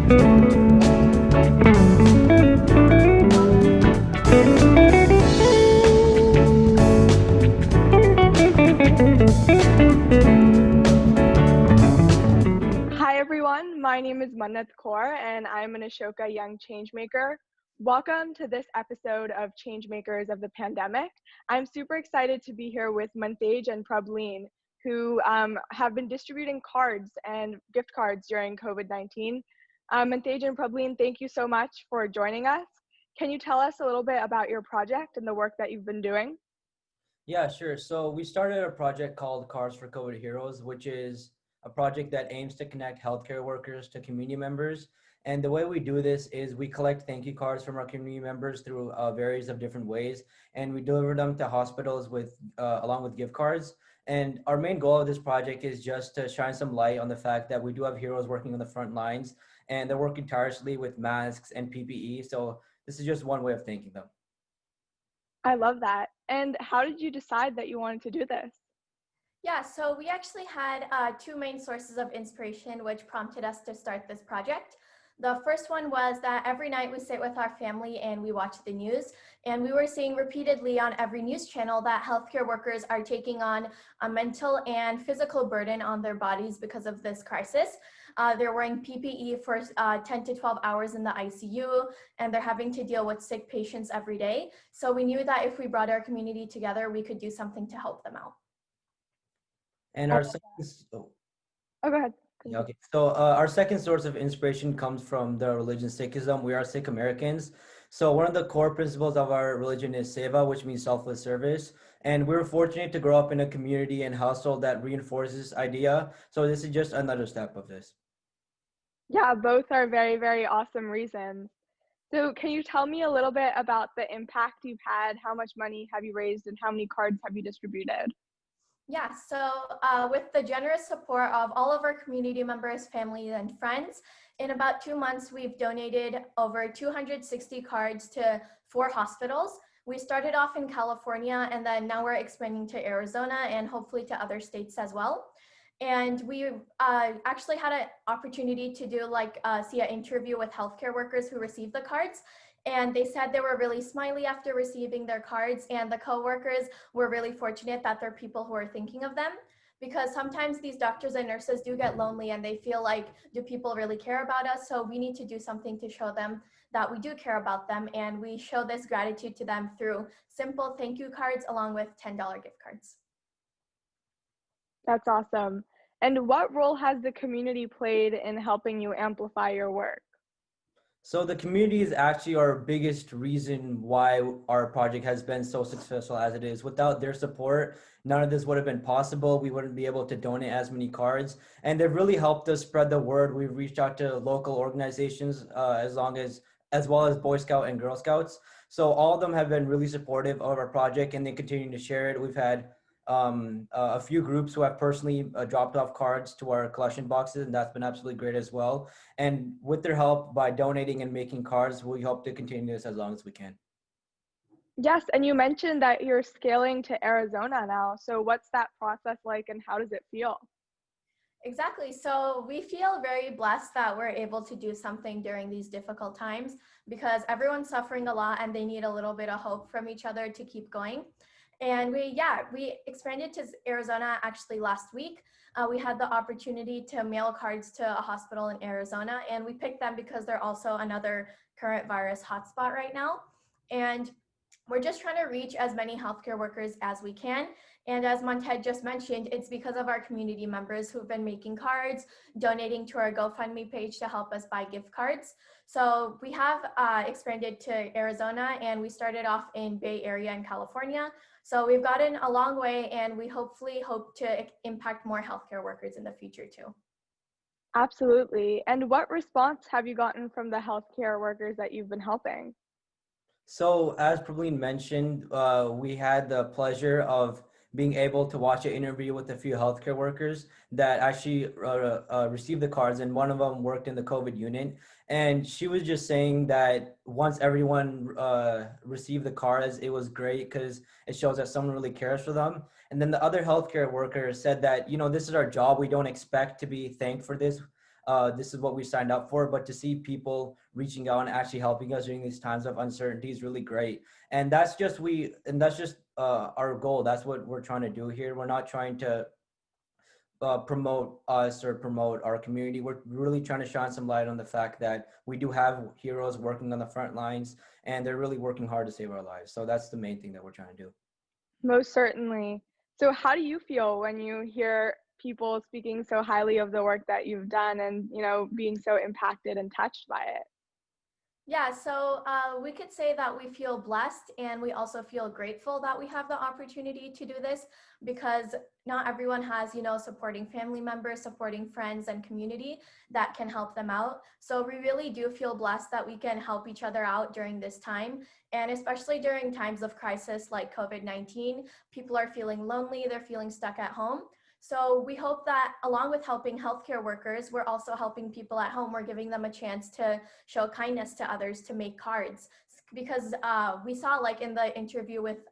Hi everyone, my name is Manat Kaur and I'm an Ashoka Young Changemaker. Welcome to this episode of Changemakers of the Pandemic. I'm super excited to be here with Mantej and Prabhleen, who have been distributing cards and gift cards during COVID-19. Mantej and Prabhleen, thank you so much for joining us. Can you tell us a little bit about your project and the work that you've been doing? Yeah, sure. So we started a project called Cars for COVID Heroes, which is a project that aims to connect healthcare workers to community members. And the way we do this is we collect thank you cards from our community members through various of different ways, and we deliver them to hospitals with along with gift cards. And our main goal of this project is just to shine some light on the fact that we do have heroes working on the front lines, and they're working tirelessly with masks and PPE. So this is just one way of thanking them. I love that. And how did you decide that you wanted to do this? Yeah, so we actually had two main sources of inspiration which prompted us to start this project. The first one was that every night we sit with our family and we watch the news, and we were seeing repeatedly on every news channel that healthcare workers are taking on a mental and physical burden on their bodies because of this crisis. They're wearing PPE for 10 to 12 hours in the ICU, and they're having to deal with sick patients every day. So we knew that if we brought our community together, we could do something to help them out. And our second, Oh, go ahead. yeah, okay. So our second source of inspiration comes from the religion Sikhism. We are Sikh Americans. So one of the core principles of our religion is seva, which means selfless service. And we were fortunate to grow up in a community and household that reinforces this idea. So this is just another step of this. Yeah, both are very, very awesome reasons. So can you tell me a little bit about the impact you've had? How much money have you raised and how many cards have you distributed? Yeah, so with the generous support of all of our community members, family, and friends, in about 2 months, we've donated over 260 cards to 4 hospitals. We started off in California, and then now we're expanding to Arizona and hopefully to other states as well. And we actually had an opportunity to do see an interview with healthcare workers who received the cards. And they said they were really smiley after receiving their cards, and the coworkers were really fortunate that there are people who are thinking of them, because sometimes these doctors and nurses do get lonely and they feel like, do people really care about us? So we need to do something to show them that we do care about them, and we show this gratitude to them through simple thank you cards along with $10 gift cards. That's awesome. And what role has the community played in helping you amplify your work? So the community is actually our biggest reason why our project has been so successful as it is. Without their support, none of this would have been possible. We wouldn't be able to donate as many cards, and they've really helped us spread the word. We've reached out to local organizations as well as Boy Scout and Girl Scouts. So all of them have been really supportive of our project, and they continue to share it. We've had a few groups who have personally dropped off cards to our collection boxes, and that's been absolutely great as well. And with their help by donating and making cards, we hope to continue this as long as we can. Yes, and you mentioned that you're scaling to Arizona now. So what's that process like and how does it feel? Exactly. So we feel very blessed that we're able to do something during these difficult times, because everyone's suffering a lot and they need a little bit of hope from each other to keep going. And we expanded to Arizona actually last week. We had the opportunity to mail cards to a hospital in Arizona, and we picked them because they're also another current virus hotspot right now. And we're just trying to reach as many healthcare workers as we can. And as Mantej just mentioned, it's because of our community members who've been making cards, donating to our GoFundMe page to help us buy gift cards. So we have expanded to Arizona, and we started off in Bay Area in California. So we've gotten a long way, and we hopefully hope to impact more healthcare workers in the future too. Absolutely. And what response have you gotten from the healthcare workers that you've been helping? So as Prabhleen mentioned, we had the pleasure of being able to watch an interview with a few healthcare workers that actually received the cards, and one of them worked in the COVID unit. And she was just saying that once everyone received the cards, it was great because it shows that someone really cares for them. And then the other healthcare worker said that, you know, this is our job. We don't expect to be thanked for this. this is what we signed up for. But to see people reaching out and actually helping us during these times of uncertainty is really great. And that's just our goal. That's what we're trying to do here. We're not trying to promote us or promote our community. We're really trying to shine some light on the fact that we do have heroes working on the front lines, and they're really working hard to save our lives. So that's the main thing that we're trying to do. Most certainly. So how do you feel when you hear people speaking so highly of the work that you've done and, being so impacted and touched by it? Yeah, so we could say that we feel blessed, and we also feel grateful that we have the opportunity to do this, because not everyone has, supporting family members, supporting friends and community that can help them out. So we really do feel blessed that we can help each other out during this time. And especially during times of crisis like COVID-19, people are feeling lonely, they're feeling stuck at home. So we hope that along with helping healthcare workers, we're also helping people at home. We're giving them a chance to show kindness to others, to make cards. Because we saw, like in the interview with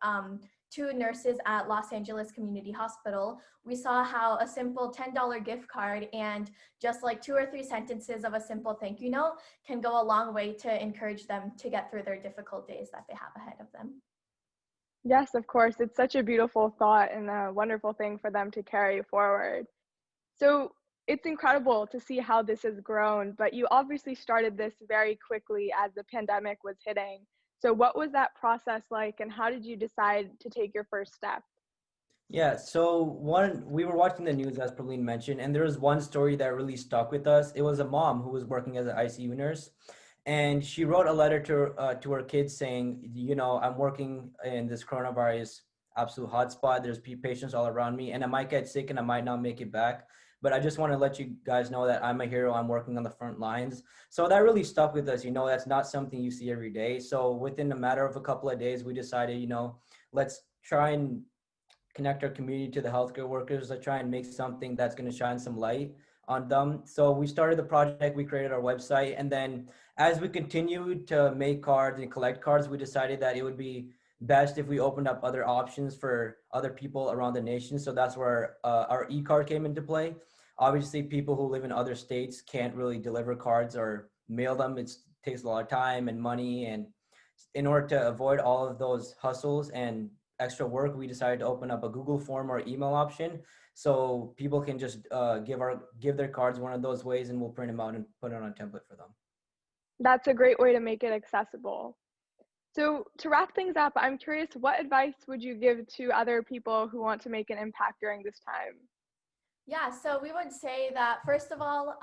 two nurses at Los Angeles Community Hospital, we saw how a simple $10 gift card and just like 2 or 3 sentences of a simple thank you note can go a long way to encourage them to get through their difficult days that they have ahead of them. Yes, of course. It's such a beautiful thought and a wonderful thing for them to carry forward. So it's incredible to see how this has grown, but you obviously started this very quickly as the pandemic was hitting. So what was that process like, and how did you decide to take your first step? Yeah, so we were watching the news, as Prabhleen mentioned, and there was one story that really stuck with us. It was a mom who was working as an ICU nurse, and she wrote a letter to her kids saying, I'm working in this coronavirus absolute hotspot. There's patients all around me, and I might get sick and I might not make it back. But I just want to let you guys know that I'm a hero. I'm working on the front lines. So that really stuck with us. That's not something you see every day. So within a matter of a couple of days, we decided, let's try and connect our community to the healthcare workers, to try and make something that's going to shine some light on them. So we started the project, we created our website, and then as we continued to make cards and collect cards, we decided that it would be best if we opened up other options for other people around the nation. So that's where our e-card came into play. Obviously, people who live in other states can't really deliver cards or mail them. It takes a lot of time and money, and in order to avoid all of those hustles and extra work, we decided to open up a Google form or email option, so people can just give their cards one of those ways, and we'll print them out and put it on a template for them. That's a great way to make it accessible. So to wrap things up, I'm curious, what advice would you give to other people who want to make an impact during this time? Yeah, so we would say that first of all,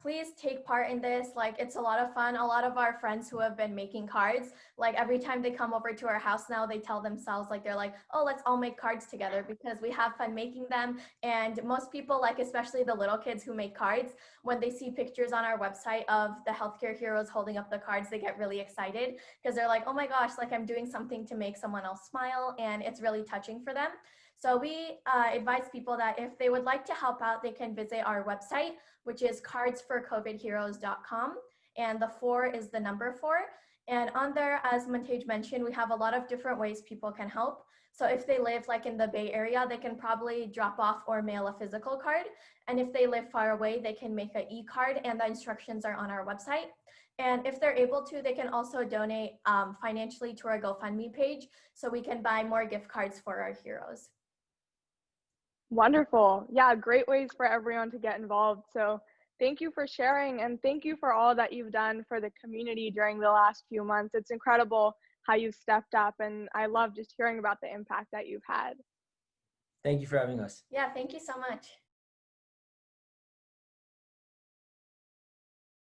please take part in this. Like, it's a lot of fun. A lot of our friends who have been making cards, like every time they come over to our house now, they tell themselves, like, they're like, oh, let's all make cards together, because we have fun making them. And most people, like especially the little kids who make cards, when they see pictures on our website of the healthcare heroes holding up the cards, they get really excited because they're like, oh my gosh, like I'm doing something to make someone else smile, and it's really touching for them. So we advise people that if they would like to help out, they can visit our website, which is cardsforcovidheroes.com. And the 4 is the number 4. And on there, as Mantej mentioned, we have a lot of different ways people can help. So if they live like in the Bay Area, they can probably drop off or mail a physical card. And if they live far away, they can make an e-card, and the instructions are on our website. And if they're able to, they can also donate financially to our GoFundMe page, so we can buy more gift cards for our heroes. Wonderful. Yeah, great ways for everyone to get involved. So thank you for sharing, and thank you for all that you've done for the community during the last few months. It's incredible how you've stepped up, and I love just hearing about the impact that you've had. Thank you for having us. Yeah, thank you so much.